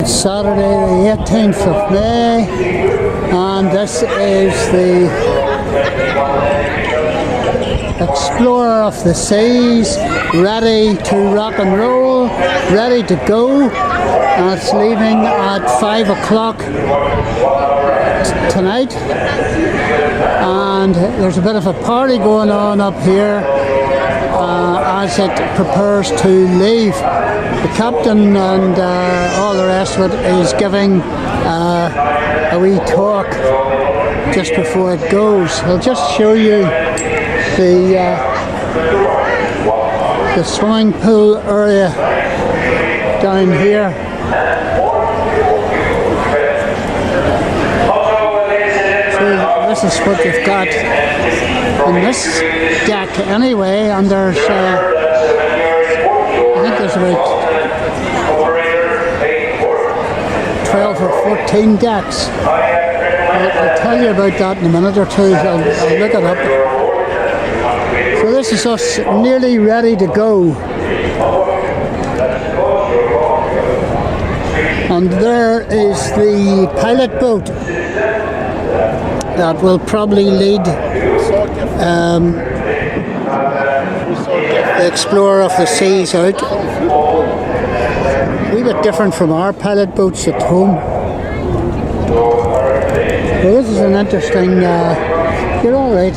It's Saturday the 18th of May and this is the explorer of the seas, ready to rock and roll, ready to go, and it's leaving at 5 o'clock tonight, and there's a bit of a party going on up here as it prepares to leave. The captain and all the rest of it is giving a wee talk just before it goes. I'll just show you the swimming pool area down here. So this is what you've got on this deck anyway, and there's I think there's about 12 or 14 decks. I'll tell you about that in a minute or two. I'll look it up. So this is us nearly ready to go. And there is the pilot boat that will probably lead the explorer of the seas out. A wee bit different from our pilot boats at home. Well, this is an interesting, you're alright.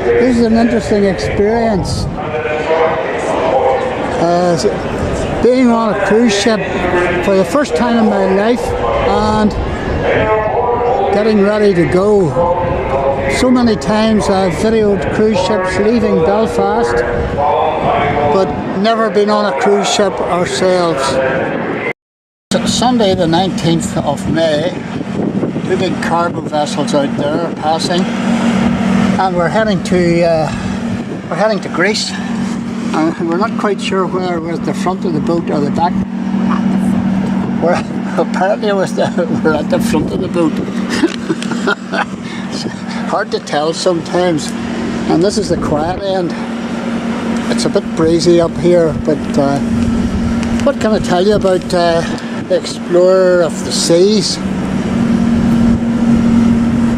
This is an interesting experience. Being on a cruise ship for the first time in my life and getting ready to go. So many times I've videoed cruise ships leaving Belfast, but never been on a cruise ship ourselves. It's Sunday the 19th of May, two big cargo vessels out there passing, and we're heading to Greece. We're not quite sure whether it was the front of the boat or the back. Apparently we're at the front of the boat. Hard to tell sometimes, and this is the quiet end. It's a bit breezy up here, but what can I tell you about the explorer of the seas?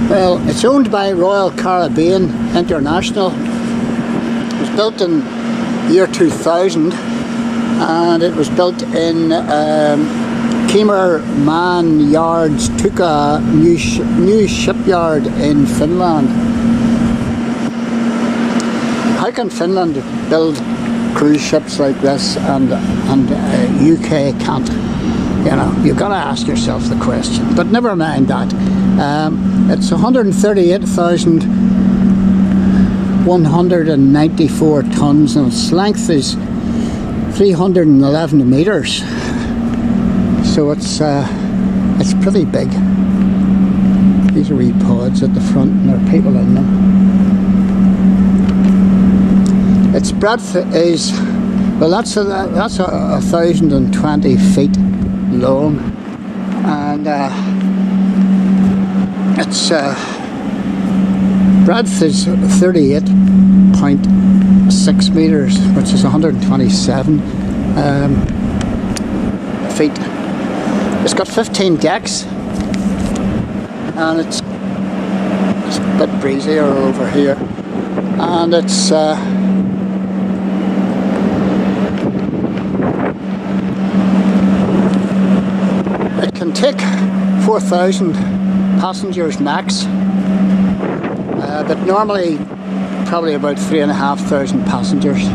Well, it's owned by Royal Caribbean International. It was built in the year 2000, and it was built in Kemer Man Yards, Tuka new shipyard in Finland. How can Finland build cruise ships like this and UK can't? You know, you've got to ask yourself the question. But never mind that. It's 138,194 tons, and its length is 311 metres. So it's pretty big. These are wee pods at the front, and there are people in them. Its breadth is, well, that's 1,020 feet long, and its breadth is 38.6 metres, which is 127 feet. It's got 15 decks, and it's a bit breezier over here, and it's it can take 4,000 passengers max, but normally probably about 3,500 passengers.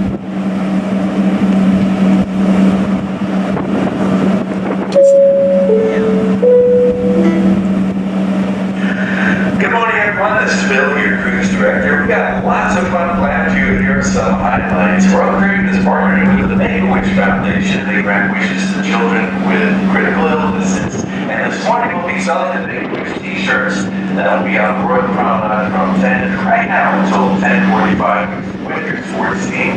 This is Bill, your cruise director. We've got lots of fun planned for you. Here are some highlights. Royal Caribbean is partnering with the Make-A-Wish Foundation. They grant wishes to children with critical illnesses. And this morning we'll be selling the Make-A-Wish t-shirts. That'll be on Royal Promenade from 10 right now until 10:45 winter sports team.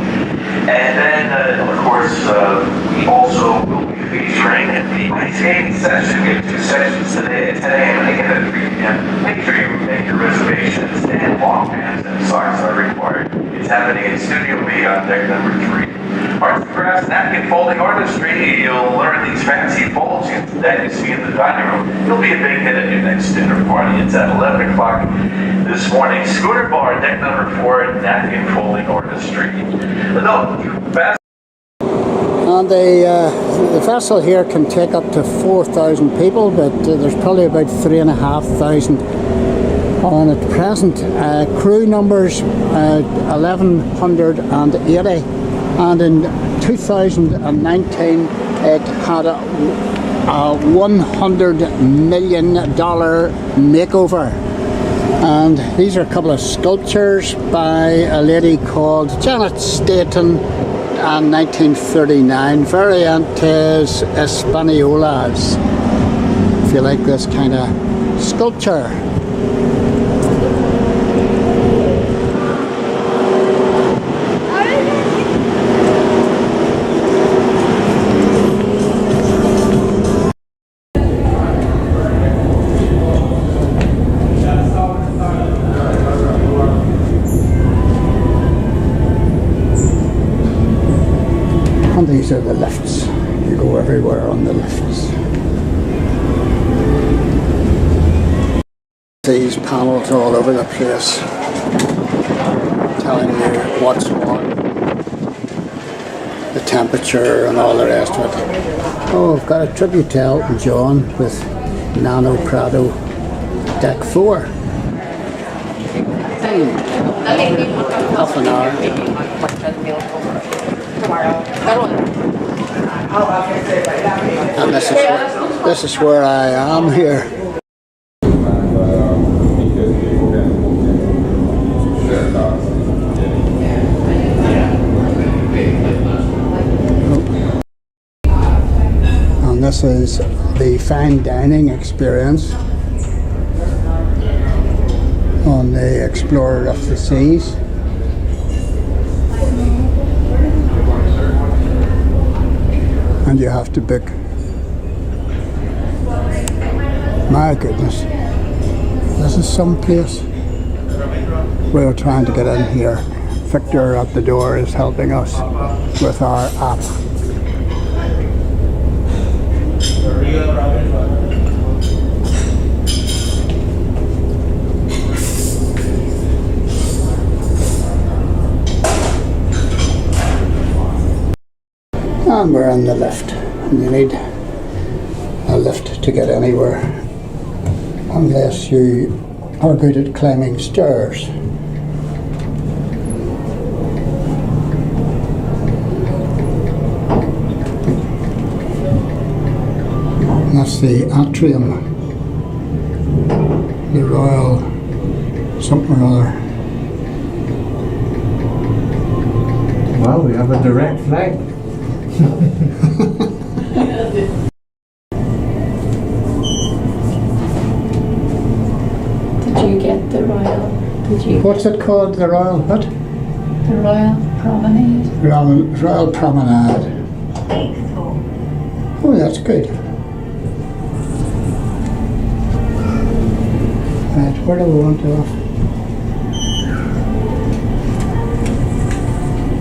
And then, of course, we also will be featuring the ice skating session. We have two sessions today at 10 a.m. and again at 3 p.m. Make sure you make your reservations, and long pants and socks are required. It's happening in Studio B on deck number 3. Arts and crafts napkin folding artistry. You'll learn these fancy folds that you see in the dining room. It'll be a big hit at your next dinner party. It's at 11 o'clock this morning. Scooter Bar, deck number 4, napkin folding artistry. No, fast. And the vessel here can take up to 4,000 people, but there's probably about 3,500 on at present. Crew numbers 1,180, and in 2019 it had a $100 million makeover. And these are a couple of sculptures by a lady called Janet Staton in 1939, Variantes Españolas, if you like this kind of sculpture. And these are the lifts. You go everywhere on the lifts. These panels all over the place, telling you what's what, the temperature and all the rest of it. Oh, I've got a tribute to Elton John with Nano Prado Deck 4. Half an hour. And this is where I am here. And this is the fine dining experience on the Explorer of the Seas. And you have to book. My goodness, this is some place. We're trying to get in here. Victor at the door is helping us with our app. And we're in the lift. And you need a lift to get anywhere, unless you are good at climbing stairs. And that's the atrium, the Royal something or other. Wow, we have a direct flight. Did you get the Royal? What's it called? The Royal what? The Royal Promenade. Royal Promenade. Oh, that's good. Right, where do we want to go?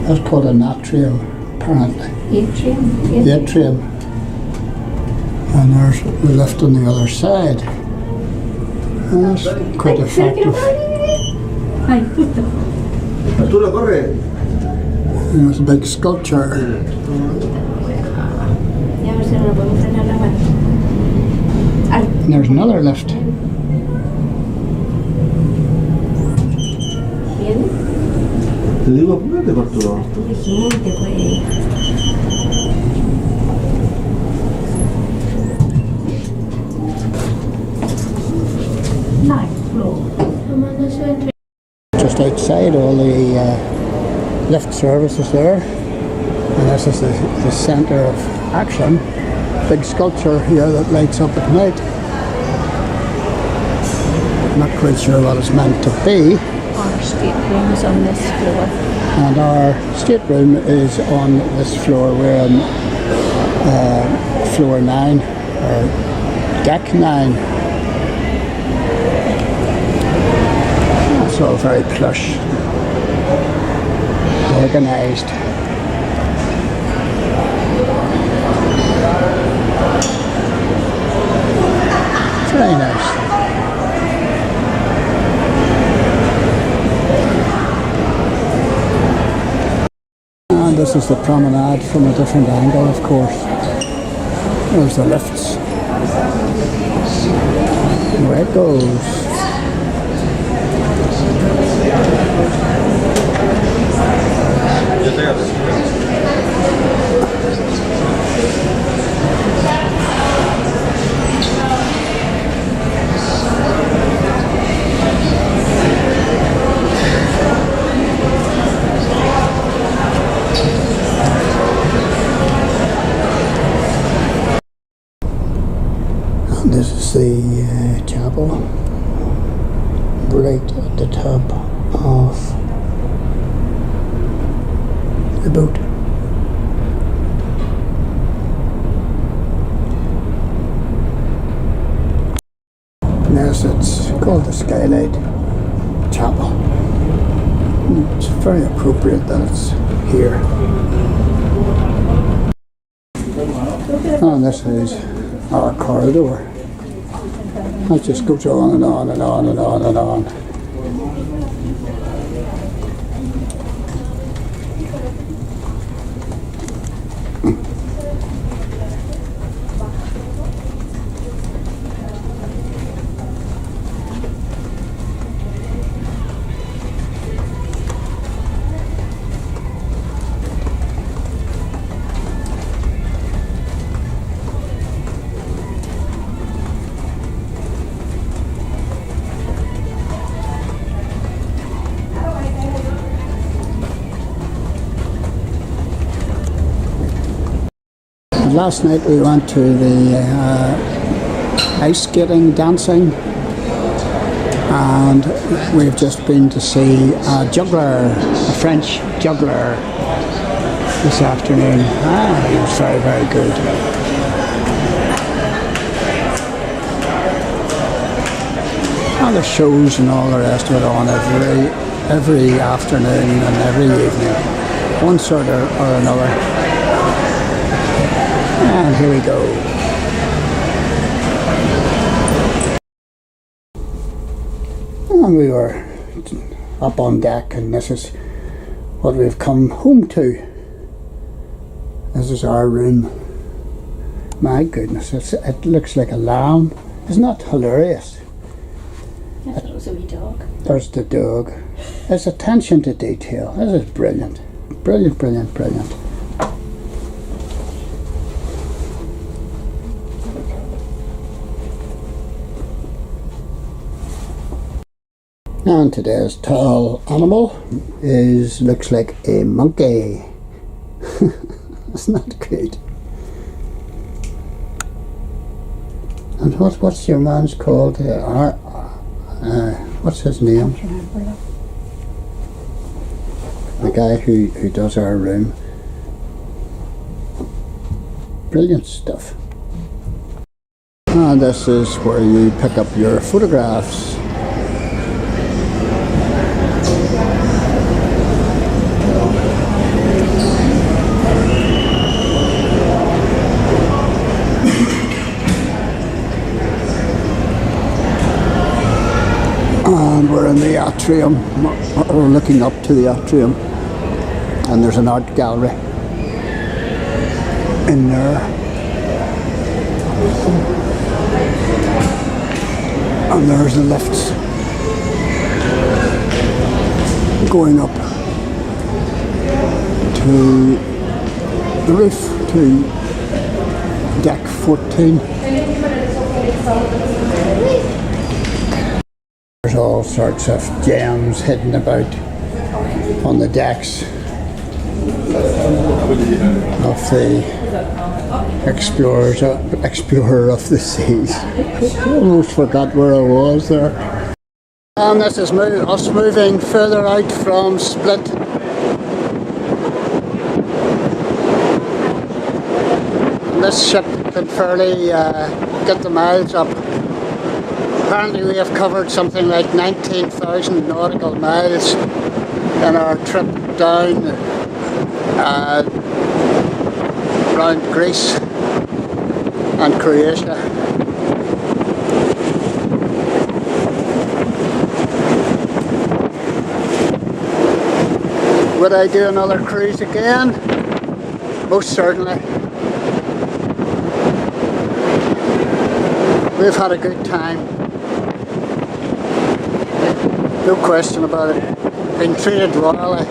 That's called an atrium, apparently. Atrium. The atrium. And there's the lift on the other side. And that's quite effective. And there's a big sculpture. And there's another lift. Te digo, apúrate, Arturo. Just outside, all the lift services there, and this is the centre of action. Big sculpture here that lights up at night. Not quite sure what it's meant to be. Our stateroom is on this floor. And our stateroom is on this floor. We're on floor 9, or deck 9. It's all very plush, organised. Very nice. And this is the promenade from a different angle, of course. There's the lifts. Where it goes. This is the chapel, right at the top of the boat. Yes, it's called the Skylight Chapel. It's very appropriate that it's here. And this is our corridor. It just goes on and on and on and on and on. Last night we went to the ice skating, dancing, and we've just been to see a juggler, a French juggler, this afternoon. He was very, very good. And the shows and all the rest of it on every afternoon and every evening, one sort or another. And here we go. And we were up on deck, and this is what we've come home to. This is our room. My goodness, it looks like a lamb. Isn't that hilarious? I thought it was a wee dog. There's the dog. There's attention to detail. This is brilliant. Brilliant, brilliant, brilliant. And today's tall animal looks like a monkey. Isn't that great? And what's your man's called? What's his name? The guy who does our room. Brilliant stuff. And this is where you pick up your photographs. And we're in the atrium, we're looking up to the atrium, and there's an art gallery in there. And there's the lifts going up to the roof, to deck 14. There's all sorts of gems hidden about on the decks of the explorer of the seas. I almost forgot where I was there. And this is us moving further out from Split. This ship can fairly get the miles up. Apparently we have covered something like 19,000 nautical miles in our trip down around Greece and Croatia. Would I do another cruise again? Most certainly. We've had a good time. No question about it. Been treated royally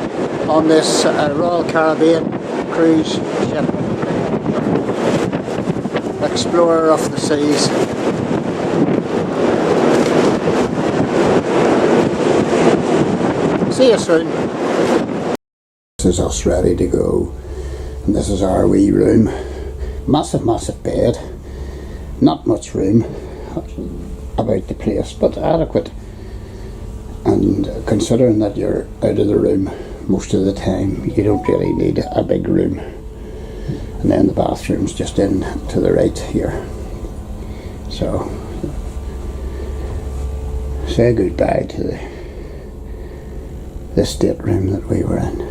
on this Royal Caribbean cruise ship. Explorer of the seas. See you soon. This is us ready to go. And this is our wee room. Massive, massive bed. Not much room about the place, but adequate. And considering that you're out of the room most of the time, you don't really need a big room. And then the bathroom's just in to the right here. So, say goodbye to the stateroom that we were in.